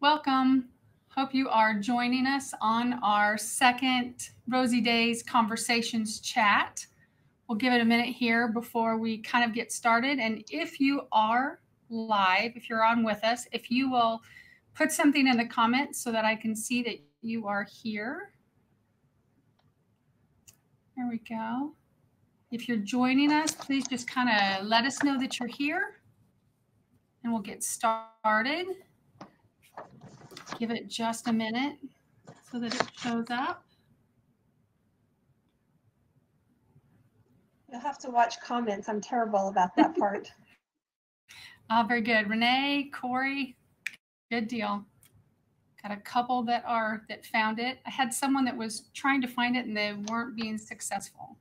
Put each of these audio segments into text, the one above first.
Welcome. Hope you are joining us on our second RoseyDaze Conversations chat. We'll give it a minute here before we kind of get started. And if you are live, if you're on with us, if you will put something in the comments so that I can see that you are here. There we go. If you're joining us, please just kind of let us know that you're here and we'll get started. Give it just a minute so that it shows up. You'll have to watch comments. I'm terrible about that part. Very good. Renee, Corey, good deal. Got a couple that found it. I had someone that was trying to find it and they weren't being successful.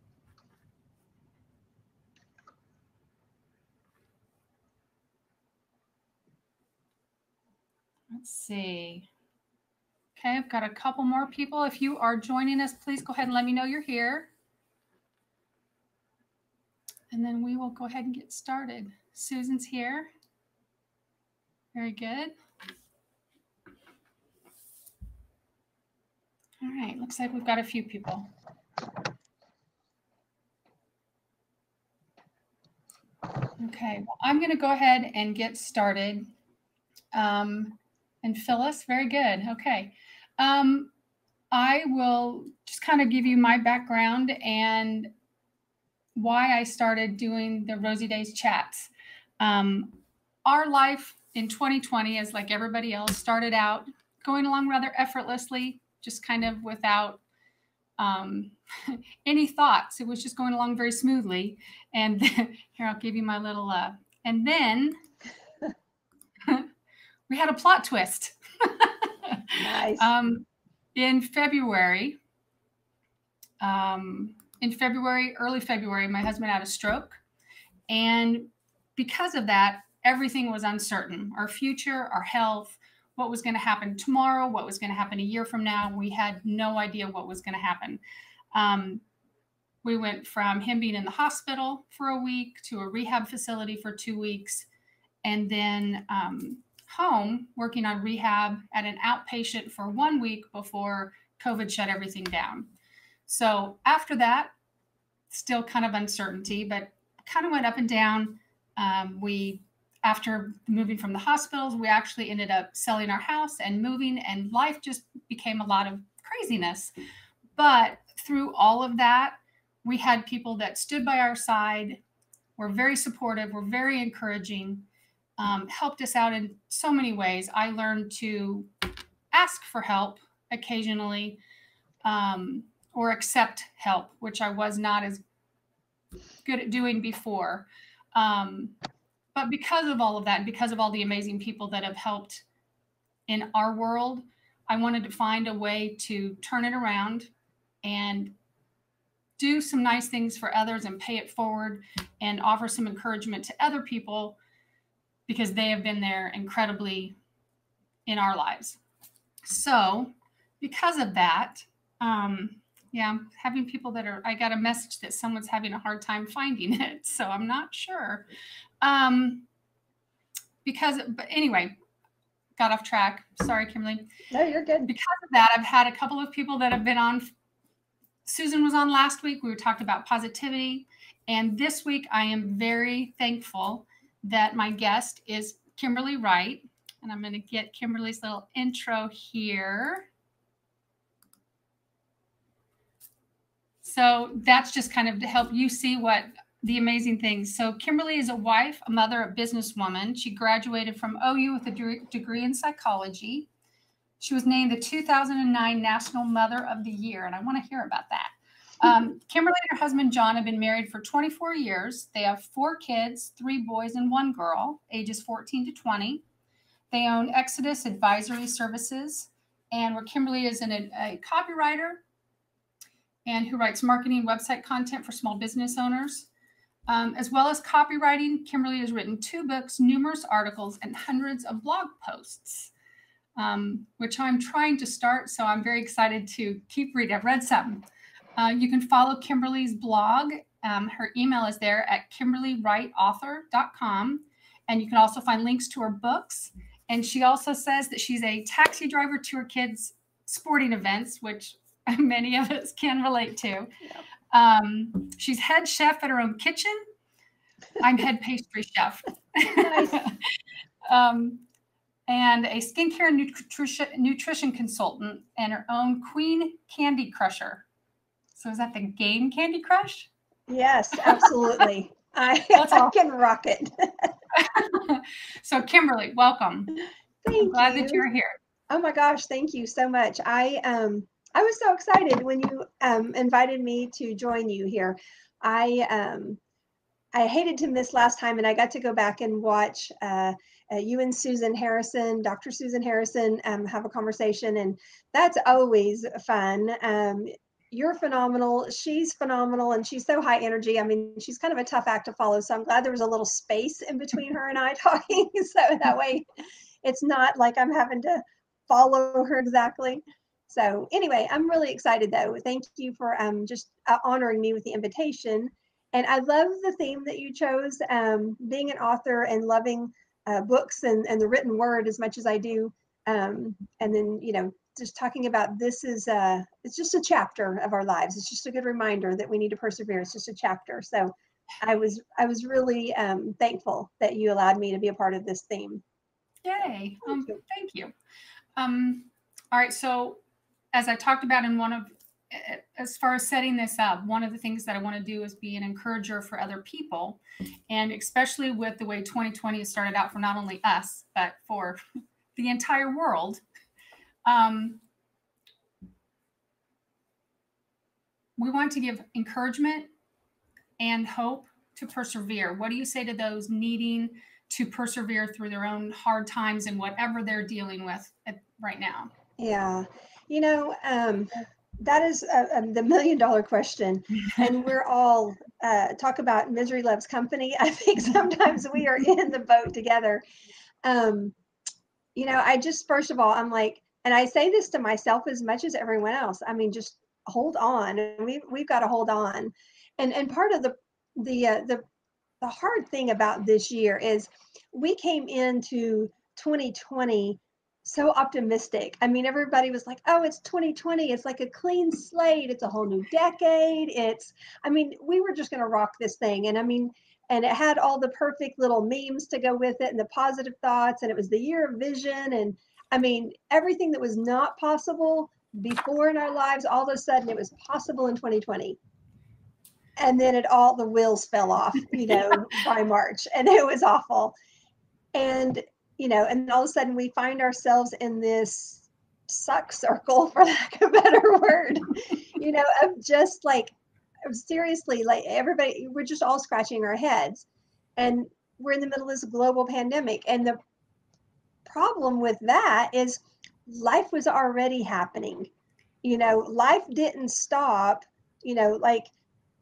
Let's see. Okay, I've got a couple more people. If you are joining us, please go ahead and let me know you're here. And then we will go ahead and get started. Susan's here. Very good. All right, looks like we've got a few people. Okay, well, I'm going to go ahead and get started. And Phyllis, very good. Okay. I will just kind of give you my background and why I started doing the RoseyDaze chats. Our life in 2020, as like everybody else, started out going along rather effortlessly, just kind of without any thoughts. It was just going along very smoothly. And here, I'll give you my little, and then we had a plot twist. Nice. In February, early February, my husband had a stroke. And because of that, everything was uncertain. Our future, our health, what was going to happen tomorrow, what was going to happen a year from now. We had no idea what was going to happen. We went from him being in the hospital for a week to a rehab facility for 2 weeks. And then home working on rehab at an outpatient for 1 week before COVID shut everything down. So after that, still kind of uncertainty, but kind of went up and down. After moving from the hospitals, we actually ended up selling our house and moving, and life just became a lot of craziness. But through all of that, we had people that stood by our side, were very supportive, were very encouraging, helped us out in so many ways. I learned to ask for help occasionally, or accept help, which I was not as good at doing before. But because of all of that, and because of all the amazing people that have helped in our world, I wanted to find a way to turn it around and do some nice things for others and pay it forward and offer some encouragement to other people, because they have been there incredibly in our lives. So because of that, having people I got a message that someone's having a hard time finding it. So I'm not sure. But anyway, got off track. Sorry, Kimberly. No, you're good. Because of that, I've had a couple of people that have been on. Susan was on last week. We were talking about positivity. And this week, I am very thankful that my guest is Kimberly Wright. And I'm going to get Kimberly's little intro here. So that's just kind of to help you see what the amazing things. So Kimberly is a wife, a mother, a businesswoman. She graduated from OU with a degree in psychology. She was named the 2009 National Mother of the Year, and I want to hear about that. Kimberly and her husband, John, have been married for 24 years. They have 4 kids, 3 boys and 1 girl, ages 14 to 20. They own Exodus Advisory Services, and where Kimberly is a copywriter and who writes marketing website content for small business owners. As well as copywriting, Kimberly has written 2 books, numerous articles, and hundreds of blog posts, which I'm trying to start. So I'm very excited to keep reading. I've read some. You can follow Kimberly's blog. Her email is there at kimberlywrightauthor.com. And you can also find links to her books And she also says that she's a taxi driver to her kids' sporting events, which many of us can relate to. Yeah. She's head chef at her own kitchen. I'm head pastry chef. Nice. And a skincare nutrition consultant and her own Queen Candy Crusher. So is that the game Candy Crush? Yes, absolutely. I can rock it. So Kimberly, welcome. I'm glad that you're here. Oh my gosh, thank you so much. I was so excited when you invited me to join you here. I hated to miss last time, and I got to go back and watch you and Susan Harrison, Dr. Susan Harrison, have a conversation, and that's always fun. You're phenomenal. She's phenomenal, and she's so high energy. I mean, she's kind of a tough act to follow, so I'm glad there was a little space in between her and I talking, so that way it's not like I'm having to follow her exactly. So anyway, I'm really excited though. Thank you for just honoring me with the invitation. And I love the theme that you chose, being an author and loving books and the written word as much as I do. And then, just talking about this is, it's just a chapter of our lives. It's just a good reminder that we need to persevere. It's just a chapter. So I was really thankful that you allowed me to be a part of this theme. Yay. Thank you. All right. So as I talked about in as far as setting this up, one of the things that I want to do is be an encourager for other people. And especially with the way 2020 has started out for not only us, but for the entire world. We want to give encouragement and hope to persevere. What do you say to those needing to persevere through their own hard times and whatever they're dealing with right now? Yeah. That is the $1 million question. And we're all talk about misery loves company. I think sometimes we are in the boat together. I just, first of all, I'm like, and I say this to myself as much as everyone else. I mean, just hold on. And we've got to hold on. And part of the hard thing about this year is we came into 2020 so optimistic. I mean, everybody was like, oh, it's 2020. It's like a clean slate. It's a whole new decade. We were just going to rock this thing. And it had all the perfect little memes to go with it and the positive thoughts. And it was the year of vision. And everything that was not possible before in our lives, all of a sudden it was possible in 2020. And then the wheels fell off, by March, and it was awful. And, and all of a sudden we find ourselves in this suck circle, for lack of a better word, of just like, seriously, like everybody, we're just all scratching our heads. And we're in the middle of this global pandemic. And the problem with that is life was already happening. Life didn't stop, like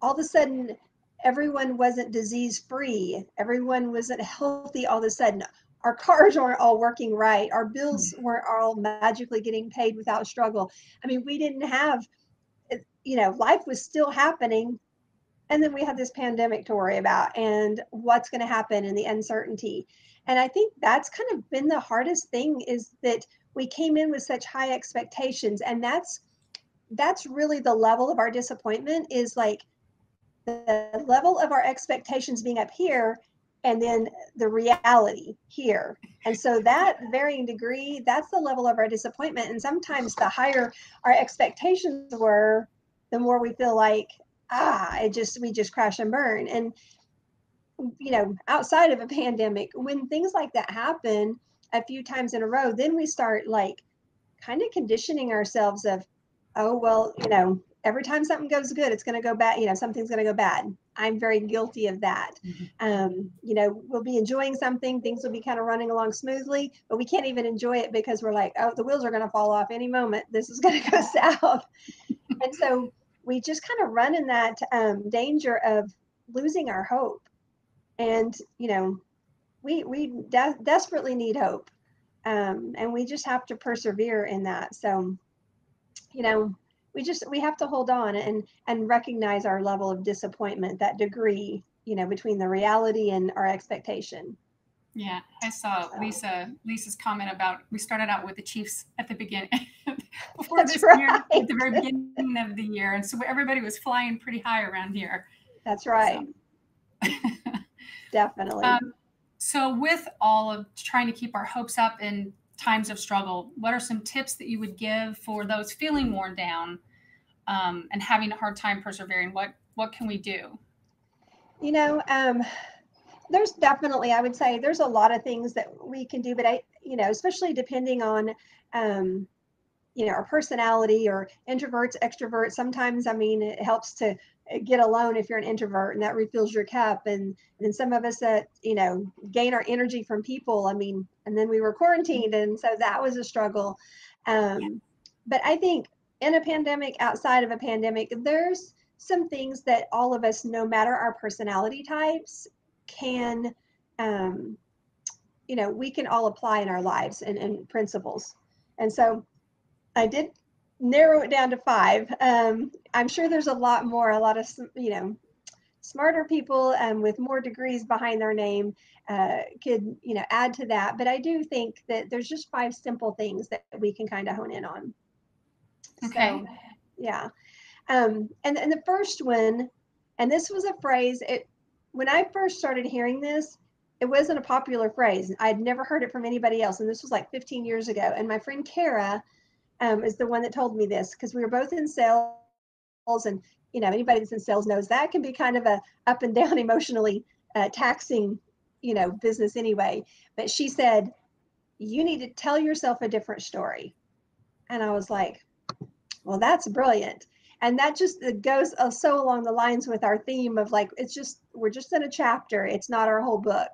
all of a sudden everyone wasn't disease free. Everyone wasn't healthy all of a sudden. Our cars weren't all working right. Our bills weren't all magically getting paid without struggle. We didn't have, life was still happening. And then we had this pandemic to worry about and what's going to happen and the uncertainty. And I think that's kind of been the hardest thing, is that we came in with such high expectations. And that's really the level of our disappointment, is like the level of our expectations being up here and then the reality here. And so that varying degree, that's the level of our disappointment. And sometimes the higher our expectations were, the more we feel like, we just crash and burn. And, outside of a pandemic, when things like that happen a few times in a row, then we start like kind of conditioning ourselves of, oh, well, every time something goes good, it's going to go bad. Something's going to go bad. I'm very guilty of that. We'll be enjoying something. Things will be kind of running along smoothly, but we can't even enjoy it because we're like, oh, the wheels are going to fall off any moment. This is going to go south. And so we just kind of run in that danger of losing our hope. And, we desperately need hope. And we just have to persevere in that. So, we have to hold on and recognize our level of disappointment, that degree, between the reality and our expectation. Yeah, I saw Lisa's comment about we started out with the Chiefs at the beginning before That's this year right. at the very beginning of the year, and so everybody was flying pretty high around here. That's right. So. Definitely. So with all of trying to keep our hopes up in times of struggle, what are some tips that you would give for those feeling worn down and having a hard time persevering? What can we do? You know, there's definitely, I would say there's a lot of things that we can do, but especially depending on, our personality or introverts, extroverts. Sometimes, I mean, it helps to get alone if you're an introvert and that refills your cup. And then some of us that, gain our energy from people. I mean, and then we were quarantined. And so that was a struggle. But I think in a pandemic, outside of a pandemic, there's some things that all of us, no matter our personality types, can, we can all apply in our lives and principles. And so I did narrow it down to 5. I'm sure there's a lot more, a lot of, smarter people with more degrees behind their name could, add to that. But I do think that there's just 5 simple things that we can kind of hone in on. Okay. So, yeah. And the first one, and this was a phrase, when I first started hearing this, it wasn't a popular phrase. I'd never heard it from anybody else. And this was like 15 years ago. And my friend Kara is the one that told me this, because we were both in sales, and anybody that's in sales knows that can be kind of a up and down emotionally taxing business anyway. But she said, you need to tell yourself a different story. And I was like, well, that's brilliant. And that just goes so along the lines with our theme of like, we're just in a chapter, it's not our whole book,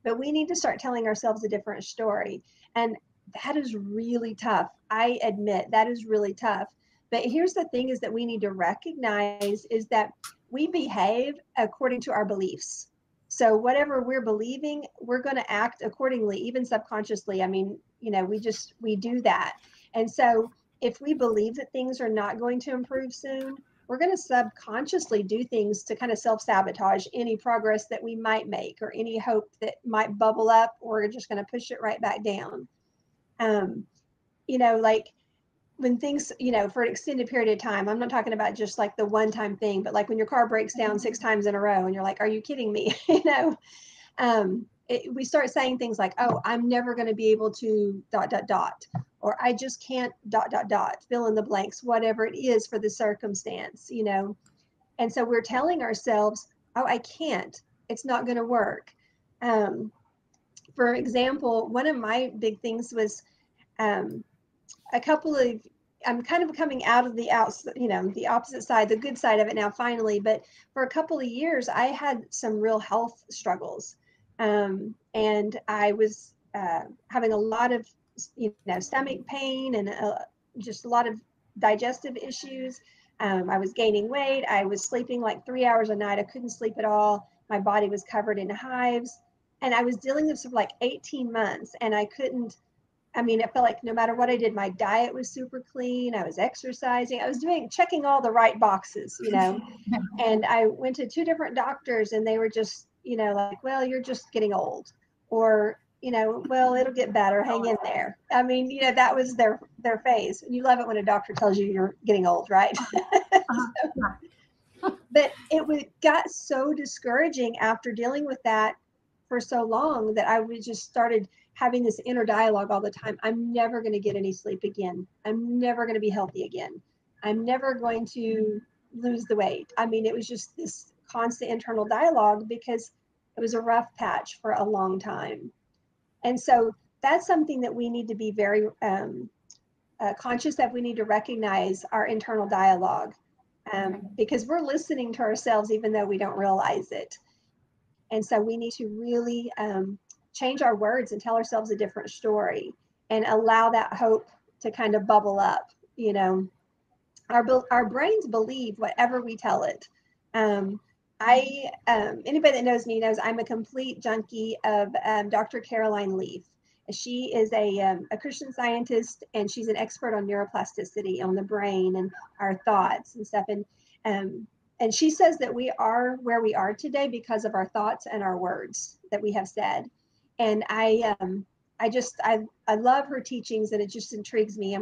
but we need to start telling ourselves a different story. And that is really tough. I admit that is really tough. But here's the thing, is that we need to recognize is that we behave according to our beliefs. So whatever we're believing, we're going to act accordingly, even subconsciously. I mean, we do that. And so if we believe that things are not going to improve soon, we're going to subconsciously do things to kind of self-sabotage any progress that we might make or any hope that might bubble up. We're just going to push it right back down. Like when things, for an extended period of time, I'm not talking about just like the one-time thing, but like when your car breaks down 6 times in a row and you're like, are you kidding me? We start saying things like, oh, I'm never going to be able to ... or I just can't ... fill in the blanks, whatever it is for the circumstance, And so we're telling ourselves, oh, I can't, it's not going to work. For example, one of my big things was I'm kind of coming out of the opposite side, the good side of it now, finally. But for a couple of years, I had some real health struggles. And I was having a lot of, stomach pain and just a lot of digestive issues. I was gaining weight. I was sleeping like 3 hours a night. I couldn't sleep at all. My body was covered in hives. And I was dealing with this for like 18 months. And I couldn't, it felt like no matter what I did, my diet was super clean. I was exercising. I was checking all the right boxes, And I went to 2 different doctors and they were just, like, well, you're just getting old, or, well, it'll get better. Hang in there. That was their phase. And you love it when a doctor tells you you're getting old, right? But it got so discouraging after dealing with that for so long that I just started having this inner dialogue all the time. I'm never going to get any sleep again. I'm never going to be healthy again. I'm never going to lose the weight. It was just this constant internal dialogue because it was a rough patch for a long time. And so that's something that we need to be very conscious of. We need to recognize our internal dialogue because we're listening to ourselves even though we don't realize it. And so we need to really change our words and tell ourselves a different story and allow that hope to kind of bubble up. Our brains believe whatever we tell it. Anybody that knows me knows I'm a complete junkie of Dr. Caroline Leaf. She is a Christian scientist, and she's an expert on neuroplasticity, on the brain and our thoughts and stuff. And she says that we are where we are today because of our thoughts and our words that we have said. And I love her teachings, and it just intrigues me.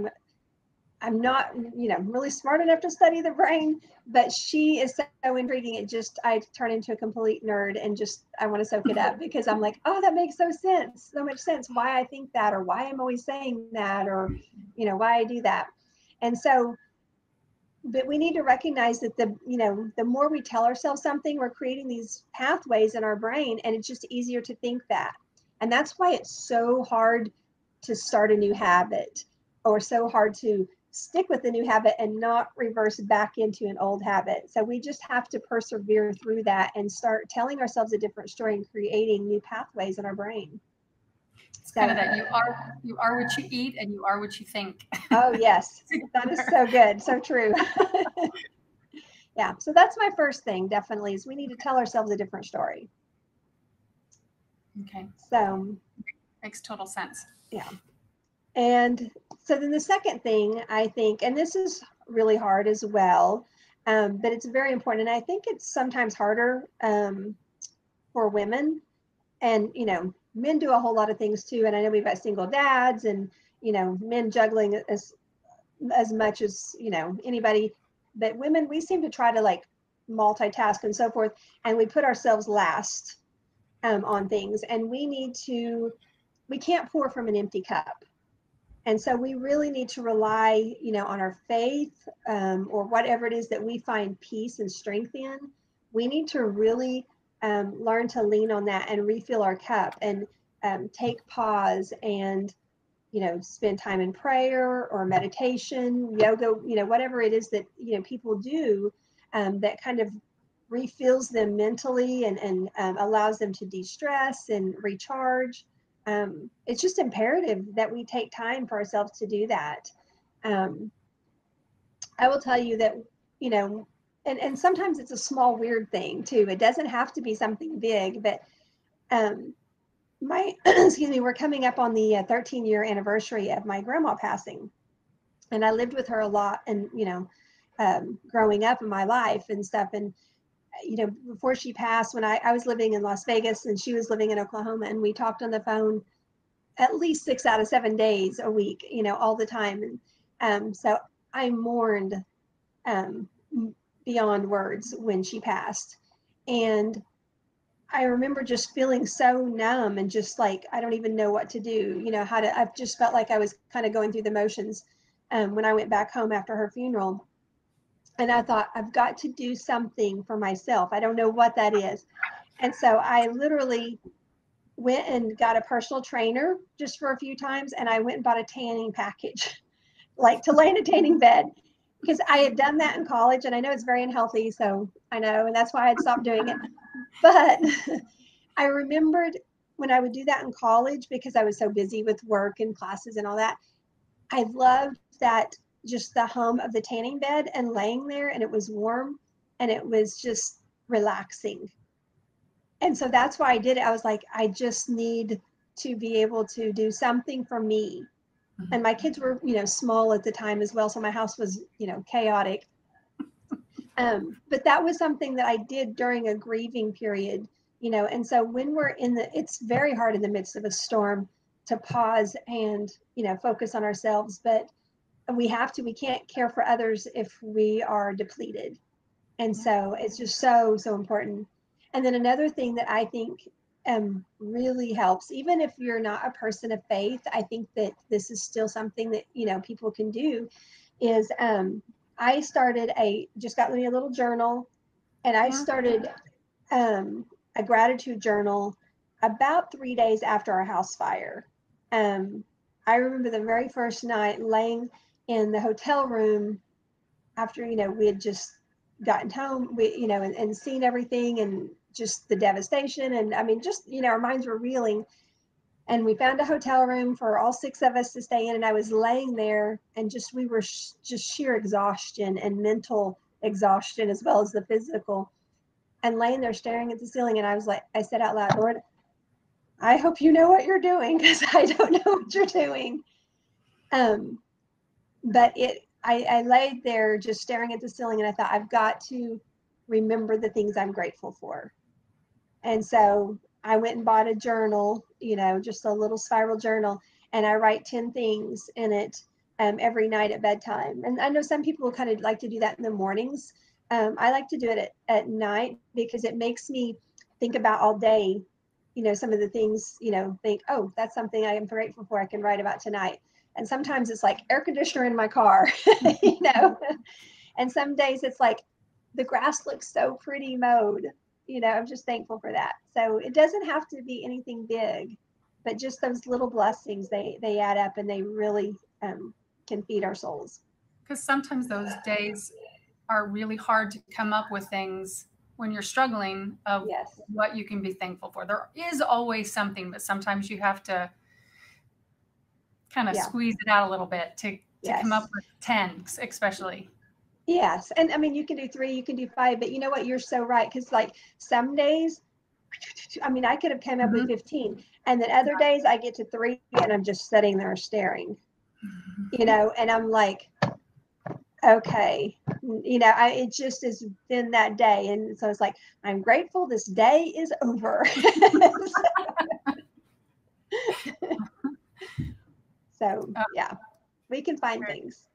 I'm not, really smart enough to study the brain, but she is so intriguing. I turn into a complete nerd, and just, I want to soak it up, because I'm like, oh, that makes so much sense, why I think that, or why I'm always saying that, or, why I do that. And so, but we need to recognize that the more we tell ourselves something, we're creating these pathways in our brain, and it's just easier to think that. And that's why it's so hard to start a new habit, or so hard to stick with the new habit and not reverse back into an old habit. So we just have to persevere through that and start telling ourselves a different story and creating new pathways in our brain. It's kind of that you are what you eat, and you are what you think. Oh, yes. That is so good. So true. Yeah. So that's my first thing, definitely, is we need to tell ourselves a different story. Okay. So Makes total sense. yeah. And so then the second thing, I think, and this is really hard as well, but it's very important. And I think it's sometimes harder for women. And, men do a whole lot of things too. And I know we've got single dads, and, men juggling as much as, anybody. But women, we seem to try to like multitask and so forth. And we put ourselves last on things. And we can't pour from an empty cup. And so we really need to rely, on our faith, or whatever it is that we find peace and strength in. We need to really learn to lean on that and refill our cup, and take pause, and, spend time in prayer or meditation, yoga, whatever it is that, people do that kind of refills them mentally, and allows them to de-stress and recharge. It's just imperative that we take time for ourselves to do that. I will tell you that, and sometimes it's a small, weird thing too. It doesn't have to be something big, but excuse me, we're coming up on the 13-year anniversary of my grandma passing. And I lived with her a lot, and, growing up in my life and stuff. And, before she passed, when I was living in Las Vegas and she was living in Oklahoma, and we talked on the phone at least 6 out of 7 days a week, all the time. And so I mourned beyond words when she passed. And I remember just feeling so numb, and just like, I don't even know what to do, I've just felt like I was kind of going through the motions when I went back home after her funeral. And I thought, I've got to do something for myself. I don't know what that is. And so I literally went and got a personal trainer just for a few times. And I went and bought a tanning package, like to lay in a tanning bed, because I had done that in college, and I know it's very unhealthy. So I know, and that's why I'd stopped doing it. But I remembered when I would do that in college, because I was so busy with work and classes and all that, I loved that, just the hum of the tanning bed and laying there, and it was warm, and it was just relaxing. And so that's why I did it. I was like, I just need to be able to do something for me. And my kids were, small at the time as well. So my house was, chaotic. But that was something that I did during a grieving period, and so when we're it's very hard in the midst of a storm to pause and, focus on ourselves, but we can't care for others if we are depleted. And so it's just so, so important. And then another thing that I think really helps, even if you're not a person of faith, I think that this is still something that, people can do, is I just got me a little journal, and I started a gratitude journal about 3 days after our house fire. I remember the very first night laying in the hotel room after, we had just gotten home, and seen everything, and just the devastation. And I mean, just, our minds were reeling. And we found a hotel room for all 6 of us to stay in. And I was laying there, and we were just sheer exhaustion, and mental exhaustion as well as the physical, and laying there staring at the ceiling. And I said out loud, Lord, I hope you know what you're doing, because I don't know what you're doing. But I laid there just staring at the ceiling, and I thought, I've got to remember the things I'm grateful for. And so I went and bought a journal, just a little spiral journal, and I write 10 things in it every night at bedtime. And I know some people kind of like to do that in the mornings. I like to do it at night because it makes me think about all day, some of the things, think, oh, that's something I am grateful for. I can write about tonight. And sometimes it's like air conditioner in my car, and some days it's like the grass looks so pretty mowed. I'm just thankful for that. So it doesn't have to be anything big, but just those little blessings, they add up, and they really can feed our souls. Because sometimes those days are really hard to come up with things when you're struggling of Yes. what you can be thankful for. There is always something, but sometimes you have to kind of squeeze it out a little bit to come up with 10, especially. Yes. And I mean, you can do 3, you can do 5, but you know what? You're so right. Because like some days, I mean, I could have come up with 15. And then other days I get to 3 and I'm just sitting there staring, and I'm like, okay, it just has been that day. And so it's like, I'm grateful this day is over. So yeah, we can find things.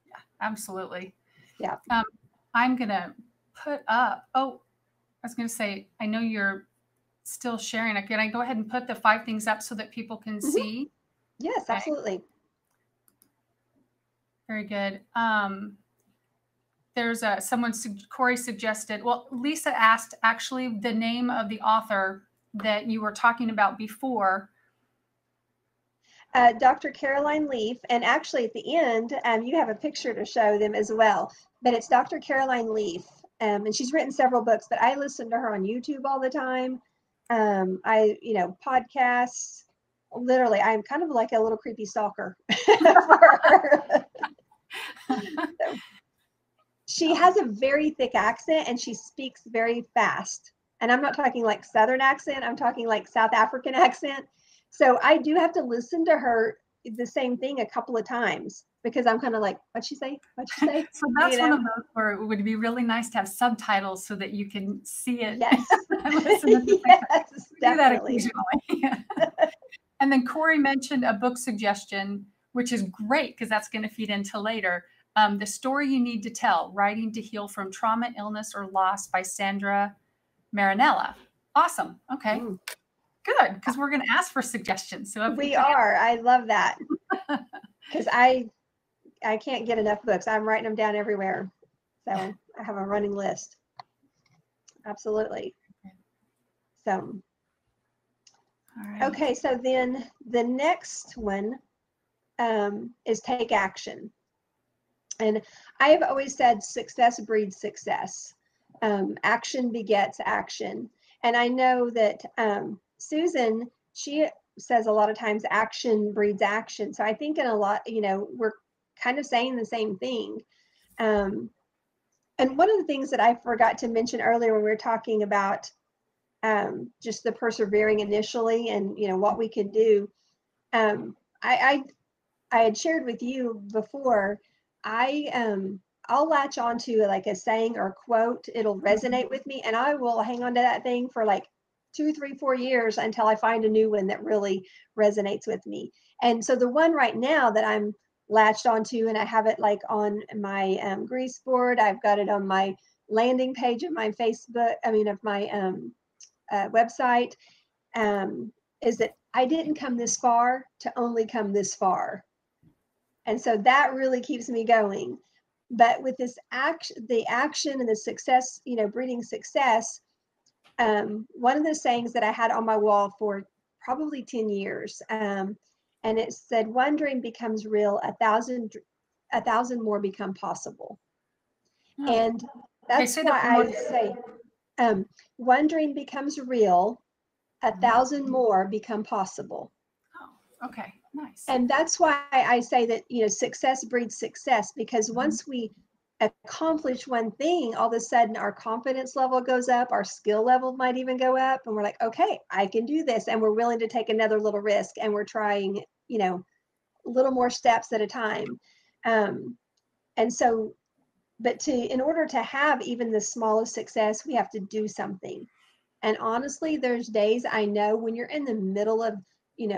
Yeah, absolutely. Yeah. I'm going to put up, I was going to say, I know you're still sharing. Can I go ahead and put the 5 things up so that people can see? Yes, okay. Absolutely. Very good. There's Corey suggested, Lisa asked actually the name of the author that you were talking about before. Dr. Caroline Leaf, and actually at the end, you have a picture to show them as well, but it's Dr. Caroline Leaf, and she's written several books, but I listen to her on YouTube all the time. Podcasts, literally, I'm kind of like a little creepy stalker for her. So, she has a very thick accent and she speaks very fast. And I'm not talking like Southern accent, I'm talking like South African accent. So I do have to listen to her the same thing a couple of times because I'm kind of like, what'd she say? What'd she say? So that's one of those where it would be really nice to have subtitles so that you can see it. Yes. Yes, do that occasionally. And then Corey mentioned a book suggestion, which is great because that's going to feed into later. The Story You Need to Tell, Writing to Heal from Trauma, Illness, or Loss by Sandra Marinella. Awesome. Okay. Good, because we're going to ask for suggestions. So we are. I love that because I can't get enough books. I'm writing them down everywhere. So I have a running list. Absolutely. So, all right. Okay. So then the next one is take action. And I have always said success breeds success. Action begets action. And I know that Susan, she says a lot of times action breeds action. So I think in a lot, we're kind of saying the same thing. And one of the things that I forgot to mention earlier when we were talking about just the persevering initially and, what we could do, I had shared with you before, I'll latch onto like a saying or quote, it'll resonate with me, and I will hang on to that thing for like 2, 3, 4 years until I find a new one that really resonates with me. And so the one right now that I'm latched onto, and I have it like on my grease board, I've got it on my landing page of my Facebook, of my website, is that I didn't come this far to only come this far. And so that really keeps me going. But with this the action and the success, breeding success, one of the sayings that I had on my wall for probably 10 years, and it said, one dream becomes real, 1,000 more become possible. Oh. And that's why I say, one dream becomes real, 1,000 more become possible. Oh, okay. Nice. And that's why I say that, success breeds success, because once we accomplish one thing, all of a sudden our confidence level goes up, our skill level might even go up, and we're like, okay, I can do this. And we're willing to take another little risk, and we're trying, a little more steps at a time. And so, but in order to have even the smallest success, we have to do something. And honestly, there's days I know when you're in the middle of,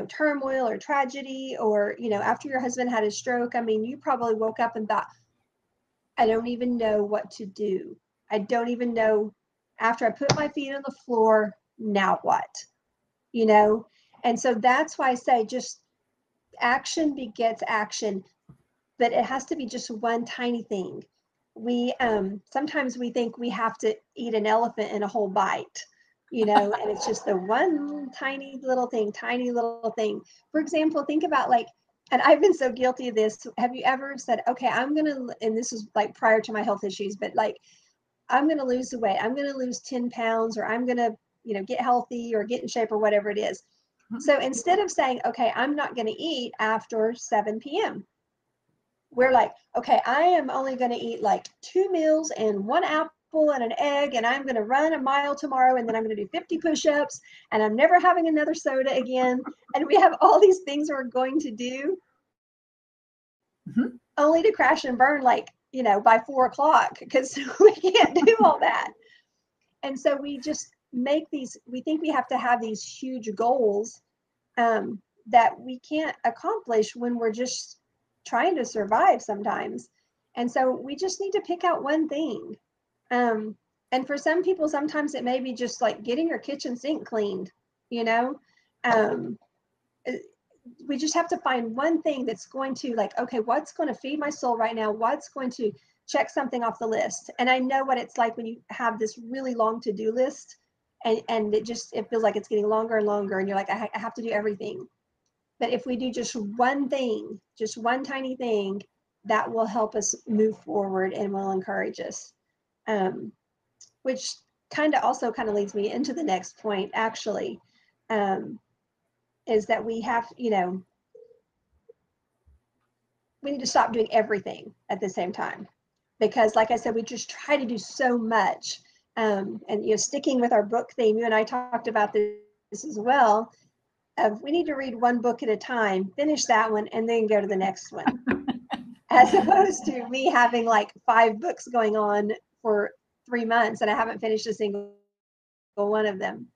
turmoil or tragedy, or, after your husband had a stroke, I mean, you probably woke up and thought, I don't even know what to do. I don't even know, after I put my feet on the floor, now what? And so that's why I say just action begets action, but it has to be just one tiny thing. We sometimes we think we have to eat an elephant in a whole bite, and it's just the one tiny little thing. For example, think about, like, and I've been so guilty of this. Have you ever said, okay, and this is like prior to my health issues, but like, I'm going to lose the weight. I'm going to lose 10 pounds, or I'm going to, get healthy or get in shape or whatever it is. So instead of saying, okay, I'm not going to eat after 7 p.m., we're like, okay, I am only going to eat like 2 meals and 1 apple and an egg, and I'm going to run a mile tomorrow, and then I'm going to do 50 push-ups, and I'm never having another soda again. And we have all these things we're going to do, only to crash and burn, like, by 4 o'clock, because we can't do all that. And so we just we think we have to have these huge goals that we can't accomplish when we're just trying to survive sometimes. And so we just need to pick out one thing. And for some people, sometimes it may be just like getting your kitchen sink cleaned, we just have to find one thing that's going to, like, okay, what's going to feed my soul right now? What's going to check something off the list? And I know what it's like when you have this really long to-do list, and it feels like it's getting longer and longer, and you're like, I have to do everything. But if we do just one thing, just one tiny thing, that will help us move forward and will encourage us. Which also leads me into the next point, actually, is that we have, we need to stop doing everything at the same time. Because like I said, we just try to do so much. And, sticking with our book theme, you and I talked about this as well, we need to read one book at a time, finish that one, and then go to the next one. As opposed to me having like 5 books going on for 3 months, and I haven't finished a single one of them.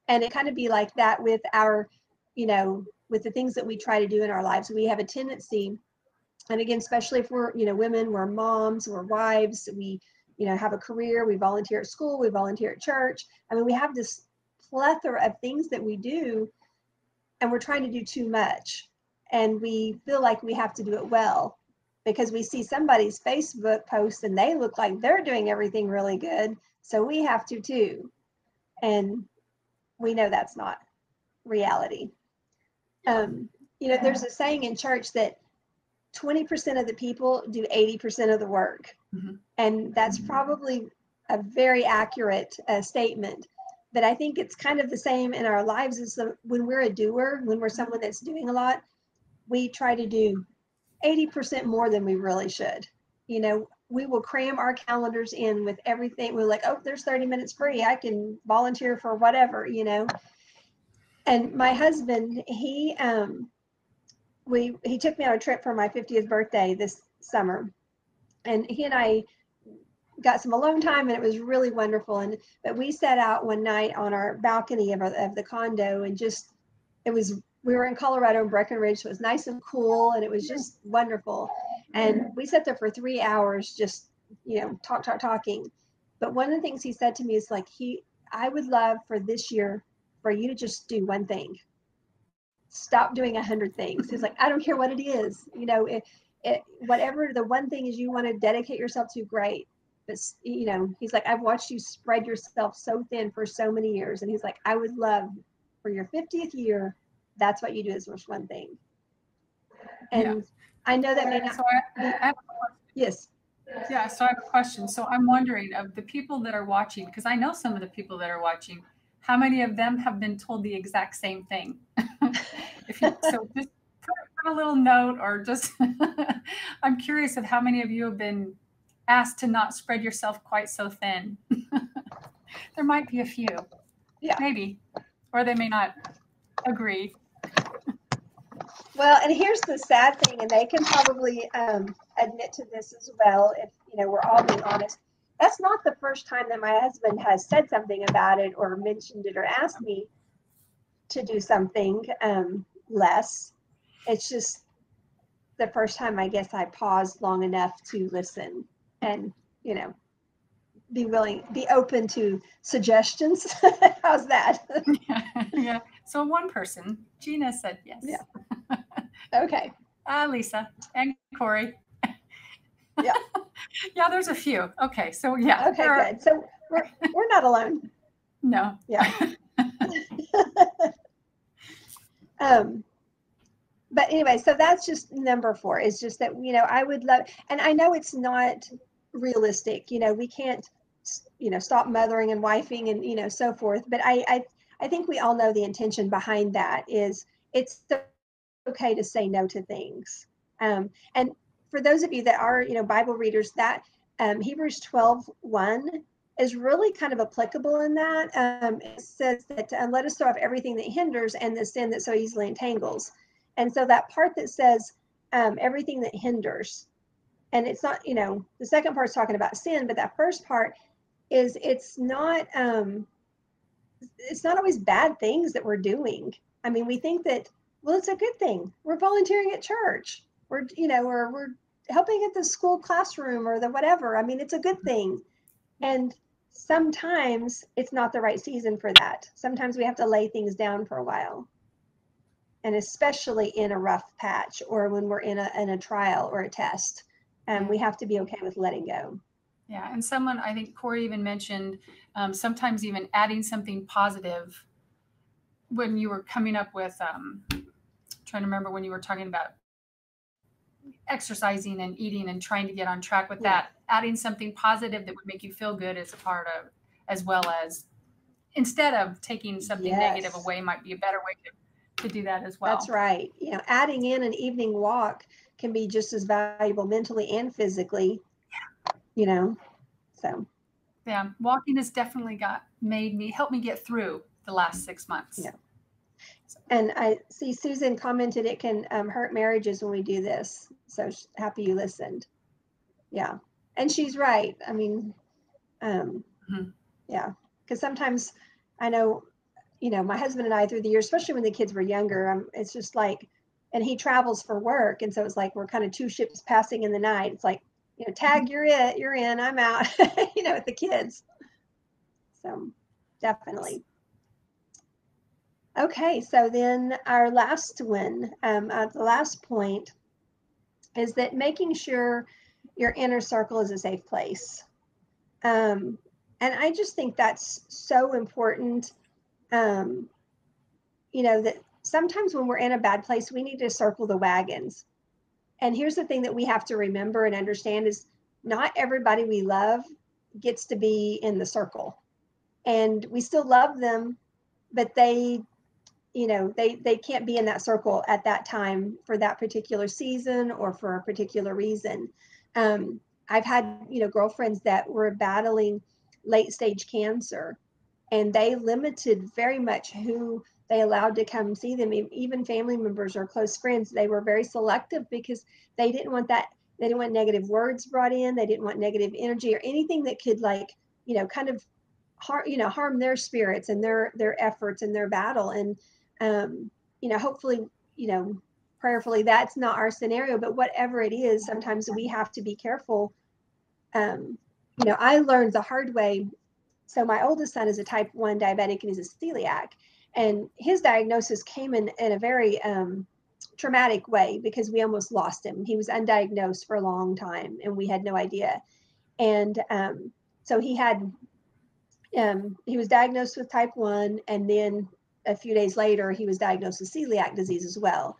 And it kind of be like that with our, with the things that we try to do in our lives. We have a tendency, and again, especially if we're, women, we're moms, we're wives, we, have a career, we volunteer at school, we volunteer at church. I mean, we have this plethora of things that we do, and we're trying to do too much. And we feel like we have to do it well because we see somebody's Facebook post and they look like they're doing everything really good. So we have to too. And we know that's not reality. There's a saying in church that 20% of the people do 80% of the work. And that's probably a very accurate statement. But I think it's kind of the same in our lives as when we're a doer, when we're someone that's doing a lot, we try to do 80% more than we really should. We will cram our calendars in with everything. We're like, oh, there's 30 minutes free. I can volunteer for whatever, And my husband, he took me on a trip for my 50th birthday this summer, and he and I got some alone time, and it was really wonderful. But we sat out one night on our balcony of the condo, and we were in Colorado in Breckenridge, so it was nice and cool, and it was just wonderful. And we sat there for 3 hours, just, talking. But one of the things he said to me is like, I would love for this year for you to just do one thing. Stop doing 100 things. He's like, I don't care what it is, whatever the one thing is you want to dedicate yourself to, great. But, he's like, I've watched you spread yourself so thin for so many years. And he's like, I would love for your 50th year, that's what you do, is just one thing. And I know that may not. So I have a question. Yes. Yeah. So I have a question. So I'm wondering, of the people that are watching, because I know some of the people that are watching, how many of them have been told the exact same thing? So just put a little note, or just, I'm curious of how many of you have been asked to not spread yourself quite so thin. There might be a few, maybe, or they may not agree. Well, and here's the sad thing, and they can probably admit to this as well, if we're all being honest. that's not the first time that my husband has said something about it or mentioned it or asked me to do something less. It's just the first time I guess I paused long enough to listen and, you know, be open to suggestions. How's that? Yeah. So one person, Gina said yes. Yeah. Okay. Lisa and Corey. Yeah. Yeah, there's a few. Okay. So yeah. Okay, good. So we're not alone. No. Yeah. But anyway, so that's just number 4. It's just that, you know, I would love, and I know it's not realistic, you know, we can't, you know, stop mothering and wifing and, you know, so forth. But I think we all know the intention behind that is it's okay to say no to things. And for those of you that are, you know, Bible readers, that Hebrews 12:1 is really kind of applicable in that. It says that let us throw off everything that hinders and the sin that so easily entangles. And so that part that says everything that hinders, and it's not, you know, the second part's talking about sin, but that first part is it's not always bad things that we're doing. I mean, we think that, well, it's a good thing. We're volunteering at church. We're, you know, or we're helping at the school classroom or the whatever. I mean, it's a good thing. And sometimes it's not the right season for that. Sometimes we have to lay things down for a while. And especially in a rough patch or when we're in a trial or a test, we have to be okay with letting go. Yeah. And someone, I think Corey even mentioned sometimes even adding something positive when you were coming up with, trying to remember when you were talking about exercising and eating and trying to get on track with that, adding something positive that would make you feel good as a part of, as well as instead of taking something negative away might be a better way to do that as well. That's right. You know, adding in an evening walk can be just as valuable mentally and physically, you know, so. Yeah, walking has definitely helped me get through the last 6 months. Yeah. And I see Susan commented it can hurt marriages when we do this. So happy you listened. Yeah. And she's right. I mean, yeah, because sometimes I know, you know, my husband and I through the years, especially when the kids were younger, it's just like, and he travels for work. And so it's like, we're kind of 2 ships passing in the night. It's like, you know, tag, you're in, I'm out, you know, with the kids. So definitely. Okay, so then our last one, the last point is that making sure your inner circle is a safe place. And I just think that's so important. You know, that sometimes when we're in a bad place, we need to circle the wagons. And here's the thing that we have to remember and understand is not everybody we love gets to be in the circle. And we still love them, but they, you know, they can't be in that circle at that time for that particular season or for a particular reason. I've had, you know, girlfriends that were battling late stage cancer, and they limited very much who they allowed to come see them. Even family members or close friends, they were very selective because they didn't want that. They didn't want negative words brought in. They didn't want negative energy or anything that could, like, you know, kind of harm their spirits and their efforts and their battle. And you know, hopefully, you know, prayerfully, that's not our scenario, but whatever it is, sometimes we have to be careful. You know, I learned the hard way. So my oldest son is a type 1 diabetic and he's a celiac, and his diagnosis came in a very traumatic way because we almost lost him. He was undiagnosed for a long time and we had no idea. And so he was diagnosed with type 1, and then a few days later, he was diagnosed with celiac disease as well.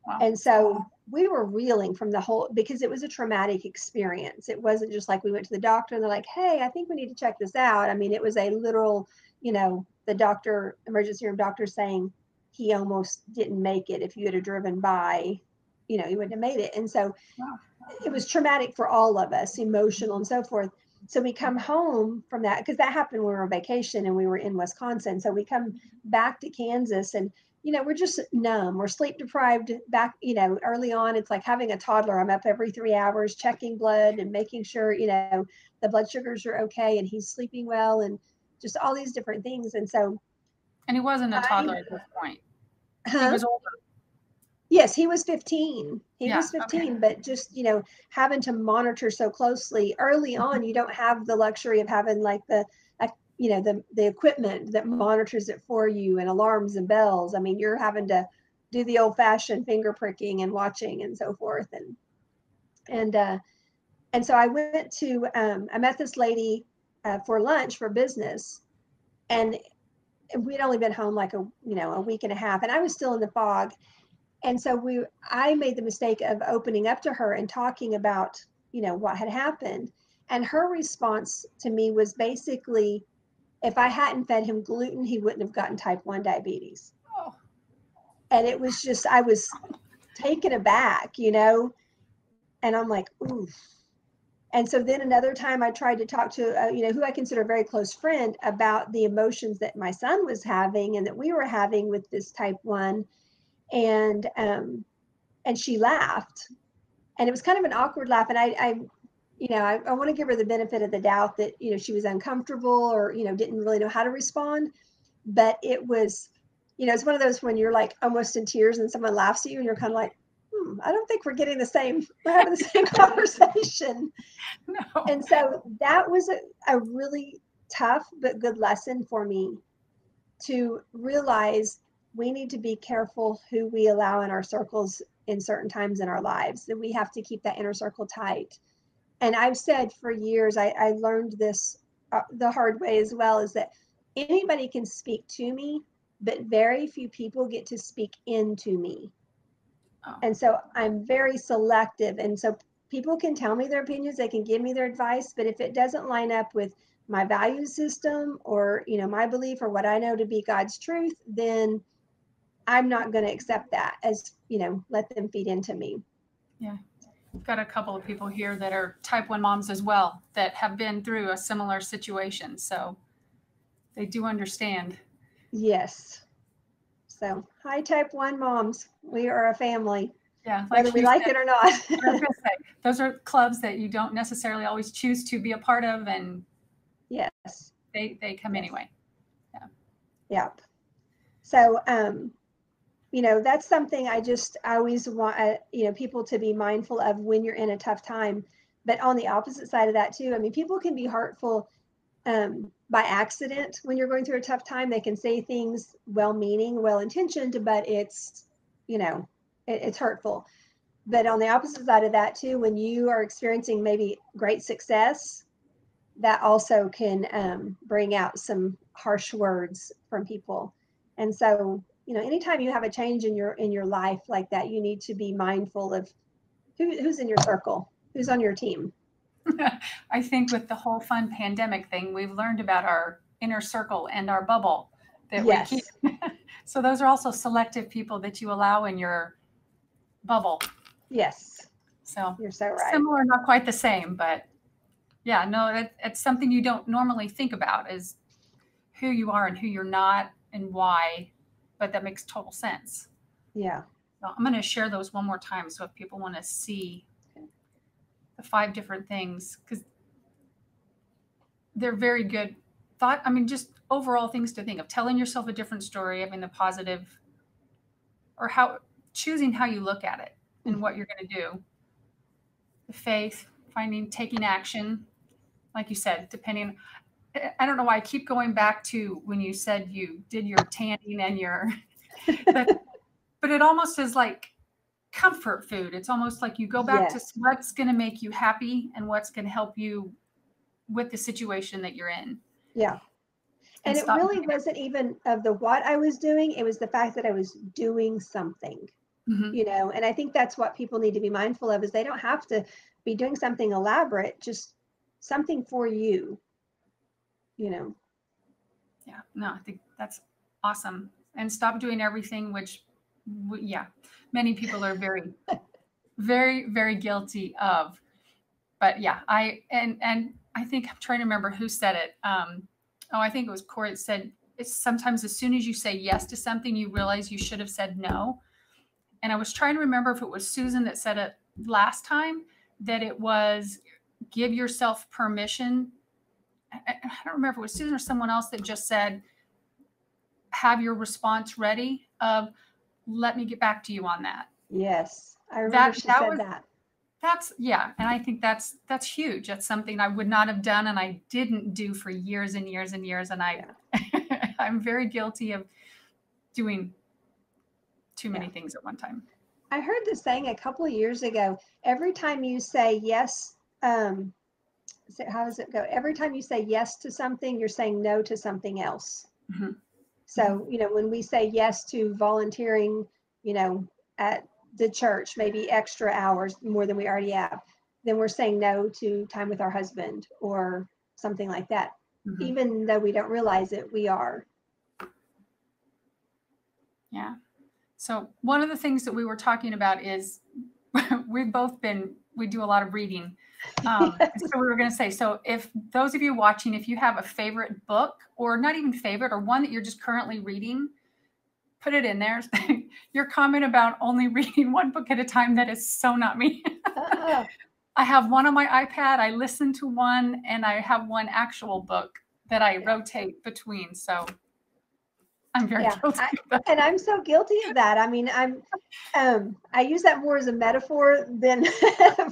Wow. And so we were reeling from the whole, because it was a traumatic experience. It wasn't just like we went to the doctor and they're like, hey, I think we need to check this out. I mean, it was a literal, you know, the doctor, emergency room doctor saying he almost didn't make it. If you had driven by, you know, he wouldn't have made it. And so it was traumatic for all of us, emotional and so forth. So we come home from that, because that happened when we were on vacation and we were in Wisconsin. So we come back to Kansas, and we're just numb. We're sleep deprived back, early on. It's like having a toddler. I'm up every 3 hours checking blood and making sure, the blood sugars are okay and he's sleeping well and just all these different things. And so. And he wasn't a toddler at this point. He Huh? was older. Yes, he was 15. He was 15, okay. but just, having to monitor so closely early on, you don't have the luxury of having like the equipment that monitors it for you and alarms and bells. I mean, you're having to do the old fashioned finger pricking and watching and so forth. And so I went to, I met this lady for lunch for business, and we'd only been home like a week and a half, and I was still in the fog. And so I made the mistake of opening up to her and talking about, what had happened. And her response to me was basically, if I hadn't fed him gluten, he wouldn't have gotten type 1 diabetes. Oh. And it was just, I was taken aback, and I'm like, ooh. And so then another time I tried to talk to, who I consider a very close friend about the emotions that my son was having and that we were having with this type 1. And she laughed, and it was kind of an awkward laugh. And I want to give her the benefit of the doubt that, she was uncomfortable or, didn't really know how to respond. But it was, it's one of those when you're like almost in tears and someone laughs at you and you're kind of like, I don't think we're having the same conversation. No. And so that was a really tough but good lesson for me to realize we need to be careful who we allow in our circles in certain times in our lives, that we have to keep that inner circle tight. And I've said for years, I learned this the hard way as well, is that anybody can speak to me, but very few people get to speak into me. Oh. And so I'm very selective. And so people can tell me their opinions, they can give me their advice, but if it doesn't line up with my value system or, my belief or what I know to be God's truth, then I'm not going to accept that as, let them feed into me. Yeah. I've got a couple of people here that are type 1 moms as well that have been through a similar situation. So they do understand. Yes. So, hi, type 1 moms. We are a family. Yeah. Whether we like it or not. Those are clubs that you don't necessarily always choose to be a part of. And yes, they come anyway. Yeah. Yep. So, that's something I always want, people to be mindful of when you're in a tough time. But on the opposite side of that too, I mean, people can be hurtful by accident when you're going through a tough time. They can say things well-meaning, well-intentioned, but it's, it's hurtful. But on the opposite side of that too, when you are experiencing maybe great success, that also can bring out some harsh words from people. And so, anytime you have a change in your life like that, you need to be mindful of who's in your circle, who's on your team. I think with the whole fun pandemic thing, we've learned about our inner circle and our bubble that yes. we keep. So those are also selective people that you allow in your bubble. Yes. So you're so right. Similar, not quite the same, but yeah, no, it's something you don't normally think about, is who you are and who you're not and why, but that makes total sense. Yeah. So I'm going to share those one more time. So if people want to see the 5 different things, because they're very good thought. I mean, just overall things to think of: telling yourself a different story, having the positive, or choosing how you look at it and what you're going to do. The faith, taking action, like you said, depending. I don't know why I keep going back to when you said you did your tanning and but it almost is like comfort food. It's almost like you go back to what's going to make you happy and what's going to help you with the situation that you're in. Yeah. And it really wasn't even of the what I was doing. It was the fact that I was doing something, and I think that's what people need to be mindful of, is they don't have to be doing something elaborate, just something for you, Yeah. No, I think that's awesome. And stop doing everything, which, many people are very, very, very guilty of. But yeah, I think I'm trying to remember who said it. I think it was Corey that said, it's sometimes as soon as you say yes to something, you realize you should have said no. And I was trying to remember if it was Susan that said it last time, that it was give yourself permission. I don't remember if it was Susan or someone else that just said, have your response ready of, let me get back to you on that. Yes. I remember she said that. That's, yeah. And I think that's huge. That's something I would not have done. And I didn't do for years and years and years. And I'm very guilty of doing too many things at one time. I heard this saying a couple of years ago. Every time you say yes, how does it go? Every time you say yes to something, you're saying no to something else. Mm-hmm. So, you know, when we say yes to volunteering, you know, at the church, maybe extra hours more than we already have, then we're saying no to time with our husband or something like that. Mm-hmm. Even though we don't realize it, we are. Yeah. So one of the things that we were talking about is we do a lot of reading. So we were going to say, so if those of you watching, if you have a favorite book, or not even favorite, or one that you're just currently reading, put it in there. Your comment about only reading one book at a time, that is so not me. I have one on my iPad. I listen to one, and I have one actual book that I rotate between. So I'm very guilty of that. And I'm so guilty of that. I mean, I use that more as a metaphor than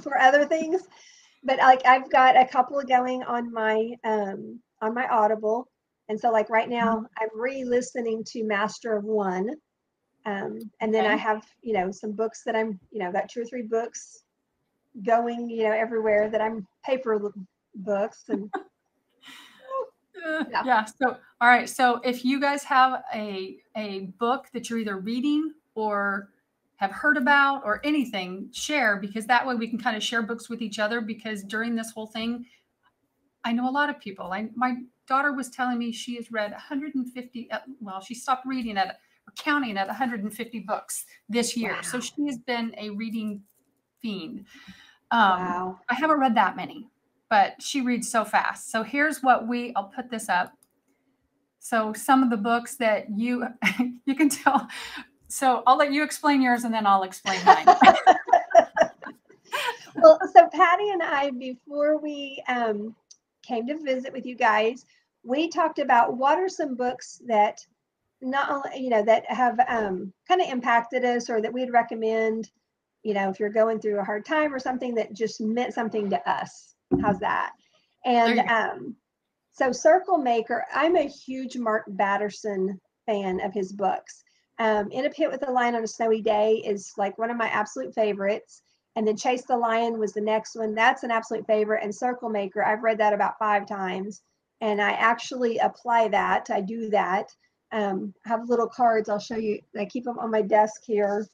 for other things. But like, I've got a couple going on my Audible. And so like right now I'm re-listening to Master of One. And then I have, you know, some books that I'm, you know, got 2 or 3 books going, you know, everywhere that I'm paper books and yeah. So, all right. So if you guys have a book that you're either reading or have heard about or anything, share, because that way we can kind of share books with each other. Because during this whole thing, I know a lot of people. My daughter was telling me she has read 150. Well, she stopped reading or counting at 150 books this year. Wow. So she has been a reading fiend. Wow. I haven't read that many, but she reads so fast. So here's what I'll put this up. So some of the books that you can tell. So I'll let you explain yours and then I'll explain mine. Well, so Patty and I, before we came to visit with you guys, we talked about what are some books that not only, you know, that have kind of impacted us, or that we'd recommend, you know, if you're going through a hard time or something that just meant something to us. How's that? And so Circle Maker, I'm a huge Mark Batterson fan of his books. In a Pit with a Lion on a Snowy Day is like one of my absolute favorites. And then Chase the Lion was the next one. That's an absolute favorite. And Circle Maker, I've read that about 5 times. And I actually apply that. I do that. I have little cards. I'll show you. I keep them on my desk here,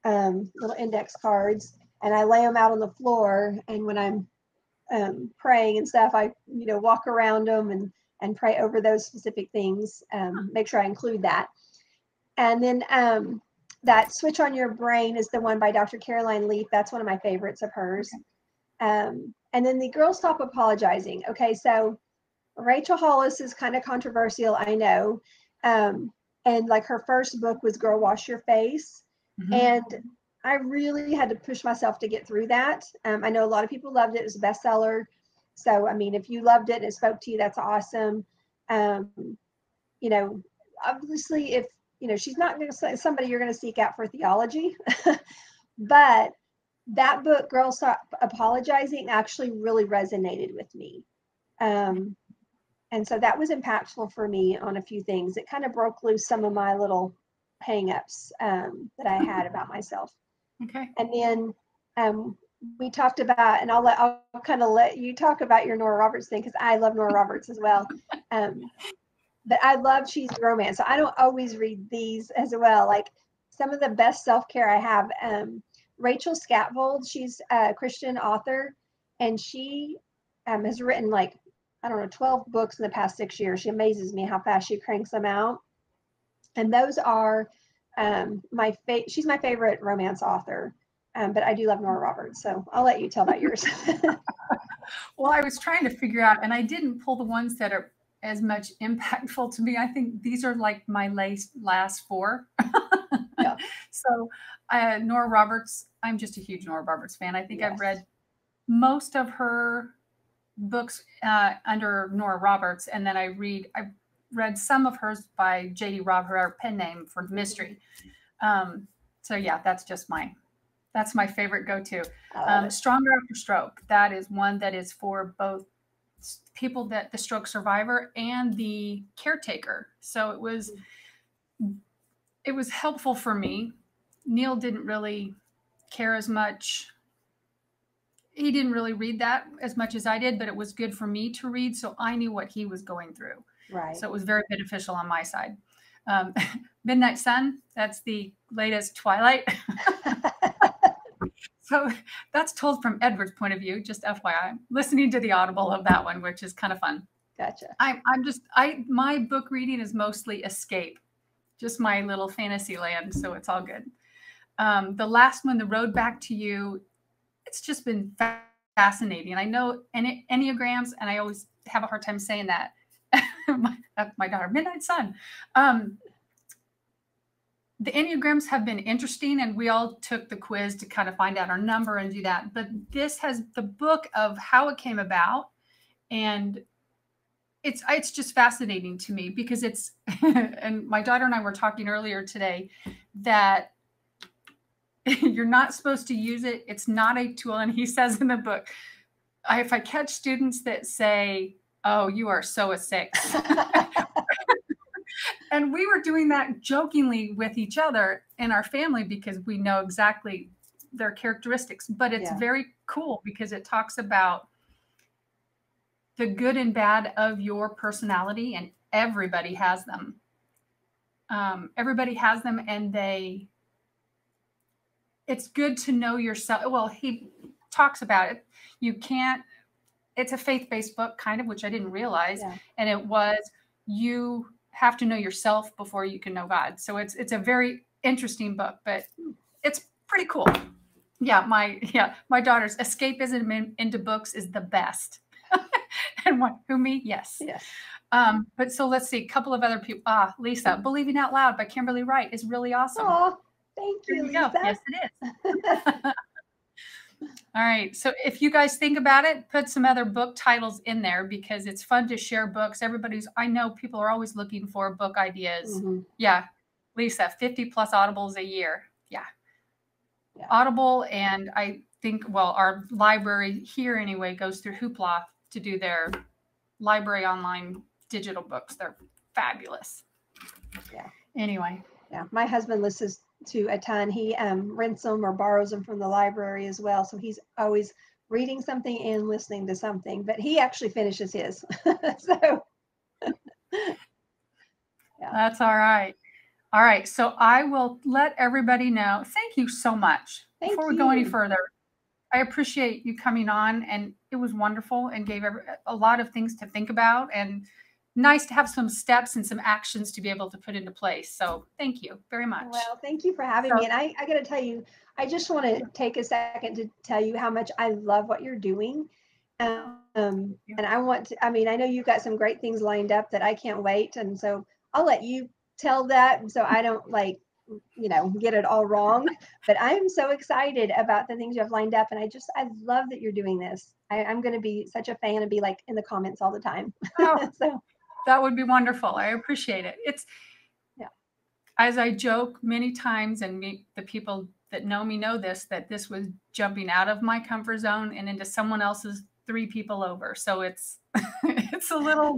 little index cards. And I lay them out on the floor. And when I'm praying and stuff, I, you know, walk around them and pray over those specific things. Make sure I include that. And then that Switch on Your Brain is the one by Dr. Caroline Leaf. That's one of my favorites of hers. Okay. And then the Girl Stop Apologizing. Okay, so Rachel Hollis is kind of controversial, I know. And like her first book was Girl Wash Your Face. Mm-hmm. And I really had to push myself to get through that. I know a lot of people loved it. It was a bestseller. So, I mean, if you loved it and it spoke to you, that's awesome. You know, obviously, if, you know, she's not going to say somebody you're going to seek out for theology, but that book, Girl Stop Apologizing, actually really resonated with me. And so that was impactful for me on a few things. It kind of broke loose some of my little hang-ups that I had about myself. Okay. And then we talked about, and I'll kind of let you talk about your Nora Roberts thing, because I love Nora Roberts as well. But I love cheesy romance. So I don't always read these as well. Like some of the best self-care I have, Rachel Scatvold, she's a Christian author, and she has written like, I don't know, 12 books in the past 6 years. She amazes me how fast she cranks them out. And those are she's my favorite romance author. But I do love Nora Roberts. So I'll let you tell about yours. Well, I was trying to figure out, and I didn't pull the ones that are as much impactful to me. I think these are like my last four. Yeah. So Nora Roberts, I'm just a huge Nora Roberts fan. I think Yes. I've read most of her books under Nora Roberts, and then I read some of hers by J.D. Robb, her pen name for mystery. So yeah, that's my favorite go-to. Stronger After Stroke. That is one that is for both people that the stroke survivor and the caretaker. So it was helpful for me. Neil didn't really care as much. He didn't really read that as much as I did, but it was good for me to read. So I knew what he was going through. Right. So it was very beneficial on my side. Midnight Sun, that's the latest Twilight. So that's told from Edward's point of view, just FYI. Listening to the Audible of that one, which is kind of fun. Gotcha. My book reading is mostly escape, just my little fantasy land. So it's all good. The last one, The Road Back to You, it's just been fascinating. I know Enneagrams, and I always have a hard time saying that. My daughter, Midnight Sun. The Enneagrams have been interesting, and we all took the quiz to kind of find out our number and do that. But this has the book of how it came about, and it's just fascinating to me because it's, and my daughter and I were talking earlier today that you're not supposed to use it. It's not a tool. And he says in the book, if I catch students that say, "Oh, you are so a 6." And we were doing that jokingly with each other in our family because we know exactly their characteristics. But it's very cool because it talks about the good and bad of your personality, and everybody has them. Everybody has them, and it's good to know yourself. Well, he talks about it. It's a faith-based book, kind of, which I didn't realize. Yeah. And it was, you have to know yourself before you can know God. So it's a very interesting book, but it's pretty cool. Yeah, my daughter's escapism into books is the best. And who, me? Yes. Yes. But so let's see, a couple of other people. Lisa, Believing Out Loud by Kimberly Wright is really awesome. Oh, thank you, Lisa. Yes, it is. All right. So if you guys think about it, put some other book titles in there because it's fun to share books. I know people are always looking for book ideas. Mm-hmm. Yeah. Lisa, 50 plus Audibles a year. Yeah. Audible. And I think, our library here anyway goes through Hoopla to do their library online digital books. They're fabulous. Yeah. Anyway. Yeah. My husband listens to a ton. He rents them or borrows them from the library as well. So he's always reading something and listening to something, but he actually finishes his. So That's all right. All right. So I will let everybody know. Thank you so much. Before we go any further, I appreciate you coming on, and it was wonderful and gave a lot of things to think about, and nice to have some steps and some actions to be able to put into place. So thank you very much. Well, thank you for having me. And I got to tell you, I just want to take a second to tell you how much I love what you're doing. And I know you've got some great things lined up that I can't wait. And so I'll let you tell that so I don't get it all wrong. But I'm so excited about the things you have lined up. And I love that you're doing this. I'm going to be such a fan and be like in the comments all the time. So that would be wonderful. I appreciate it. As I joke many times, and the people that know me know this, that this was jumping out of my comfort zone and into someone else's 3 people over. So it's a little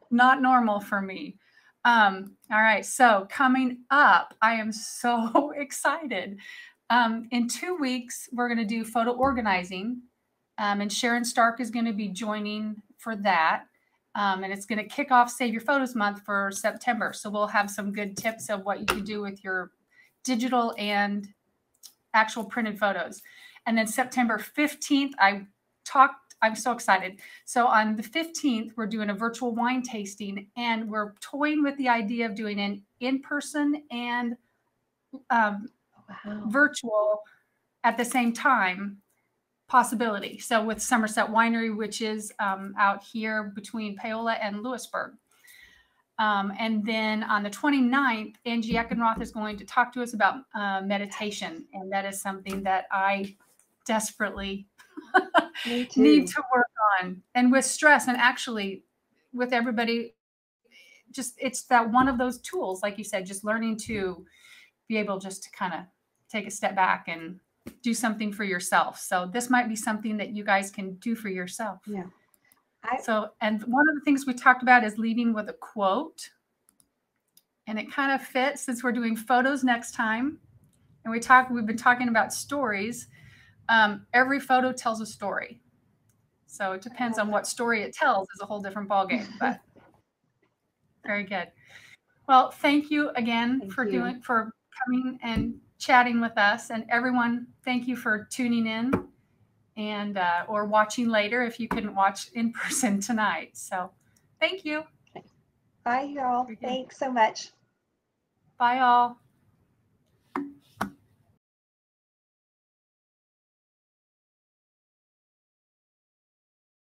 not normal for me. All right. So coming up, I am so excited. In 2 weeks, we're going to do photo organizing. And Sharon Stark is going to be joining for that. And it's going to kick off Save Your Photos Month for September. So we'll have some good tips of what you can do with your digital and actual printed photos. And then September 15th, I'm so excited. So on the 15th, we're doing a virtual wine tasting, and we're toying with the idea of doing an in-person and virtual at the same time possibility. So with Somerset Winery, which is out here between Paola and Lewisburg. And then on the 29th, Angie Eckenroth is going to talk to us about meditation. And that is something that I desperately need to work on. And with stress, and actually with everybody, just it's that one of those tools, like you said, just learning to be able just to kind of take a step back and do something for yourself. So this might be something that you guys can do for yourself. Yeah. So, and one of the things we talked about is leading with a quote. And it kind of fits since we're doing photos next time. And we've been talking about stories. Every photo tells a story. So it depends on what story it tells is a whole different ballgame, but very good. Well, thank you again for coming and chatting with us. And everyone, thank you for tuning in and or watching later if you couldn't watch in person tonight. So thank you. Bye, y'all. Thanks so much. Bye, all.